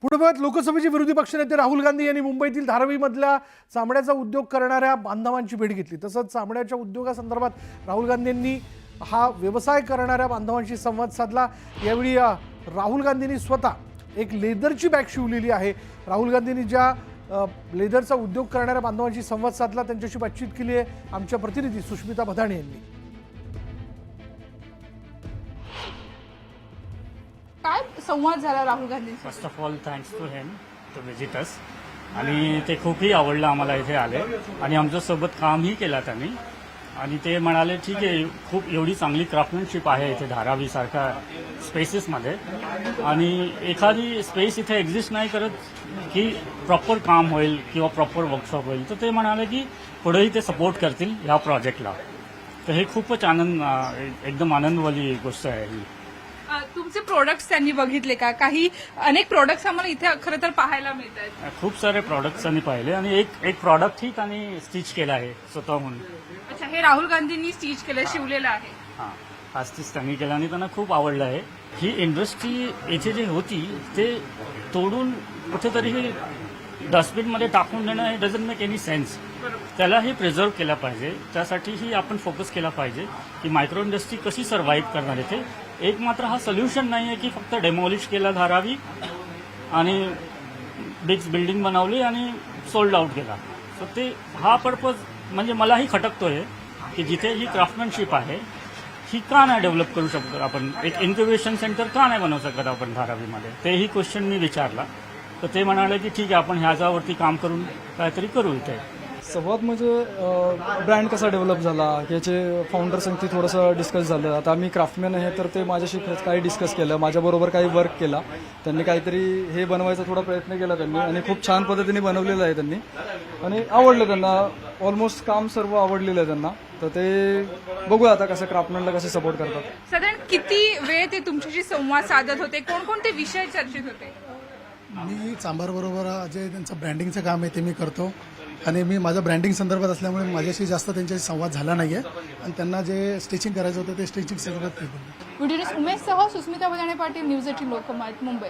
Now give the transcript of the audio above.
पुढे बघत लोकसभेचे विरोधी पक्षनेते राहुल गांधी यांनी मुंबईतील धारावीमधल्या चामड्याचा उद्योग करणाऱ्या बांधवांची भेट घेतली। तसंच चामड्याच्या उद्योगासंदर्भात राहुल गांधींनी हा व्यवसाय करणाऱ्या बांधवांशी संवाद साधला। यावेळी राहुल गांधींनी स्वतः एक लेदरची बॅग शिवलेली आहे। राहुल गांधींनी ज्या लेदरचा उद्योग करणाऱ्या बांधवांशी संवाद साधला त्यांच्याशी बातचीत केली आहे आमच्या प्रतिनिधी सुष्मिता भदाणे यांनी। काय संवाद झाला Rahul Gandhi? First of all thanks to him to visit us आणि ते खूपही आवडलं आम्हाला इथे आले आणि आमच्यासोबत कामही केलं त्यांनी आणि ते म्हणाले ठीक आहे खूप एवढी चांगली क्राफ्टमॅनशिप आहे इथे धारावीसारख्या स्पेसेसमध्ये आणि एखादी स्पेस इथे एक्झिस्ट नाही करत की प्रॉपर काम होईल किंवा प्रॉपर वर्कशॉप होईल, तर ते म्हणाले की पुढेही ते सपोर्ट करतील ह्या प्रोजेक्टला। तर हे खूपच एकदम आनंदवाली गोष्ट आहे ही। तुमचे प्रोडक्ट्स त्यांनी बघितले का? काही अनेक प्रोडक्ट्स आम्हाला इथे खरं तर पाहायला मिळतात। खूप सारे प्रॉडक्ट्स त्यांनी पाहिले आणि एक प्रॉडक्टही त्यांनी स्टिच केलं आहे स्वतःहून। अच्छा, हे राहुल गांधींनी स्टिच केलं, शिवलेलं आहे? हां, हा स्टिच त्यांनी केला आणि त्यांना खूप आवडलं आहे। ही इंडस्ट्री इथे जी होती ते तोडून कुठेतरी डस्टबिनमध्ये टाकून देणं हे डझंट मेक एनी सेन्स। त्यालाही प्रिझर्व केला पाहिजे, त्यासाठीही आपण फोकस केला पाहिजे की मायक्रो इंडस्ट्री कशी सर्व्हाइव्ह करणार इथे। एक मात्र हा सोल्युशन नाही आहे की फक्त डेमॉलिश केला धारावी आणि बिग बिल्डिंग बनवली आणि सोल्ड आउट केला। सो ते हा पर्पज म्हणजे मलाही खटकतोय की जिथे ही क्राफ्टमॅनशिप आहे ही का नाही डेव्हलप करू शकतो आपण, एक इन्क्युबेशन सेंटर का नाही बनवू शकत आपण धारावीमध्ये, तेही क्वेश्चन मी विचारला। तर ते म्हणाले की ठीक आहे आपण ह्याच्यावरती काम करून काहीतरी करू इथे। संवाद म्हणजे ब्रँड कसा डेव्हलप झाला याचे फाउंडरसंगती थोडंसं डिस्कस झालं। आता मी क्राफ्टमॅन आहे तर ते माझ्याशी काही डिस्कस केलं, माझ्याबरोबर काही वर्क केला त्यांनी, काहीतरी हे बनवायचा थोडा प्रयत्न केला त्यांनी आणि खूप छान पद्धतीने बनवलेलं आहे त्यांनी आणि आवडलं त्यांना, ऑलमोस्ट काम सर्व आवडलेलं आहे त्यांना। तर ते बघूया आता कसं क्राफ्टमॅनला कसे सपोर्ट करतात। साधारण किती वेळ ते तुमच्याशी संवाद साधत होते? कोणकोणते विषय चर्चित होते? मी चांभारबरोबर जे त्यांचं ब्रँडिंगचं काम आहे ते मी करतो आणि मी माझ्या ब्रँडिंग संदर्भात असल्यामुळे माझ्याशी जास्त त्यांच्याशी संवाद झाला नाही आहे आणि त्यांना जे स्टिचिंग करायचं होतं ते स्टिचिंग संदर्भात ते बोलले। व्हिडिओ उमेश सह सुस्मिता भदाणे पाटील, न्यूज 18 लोकमत, मुंबई।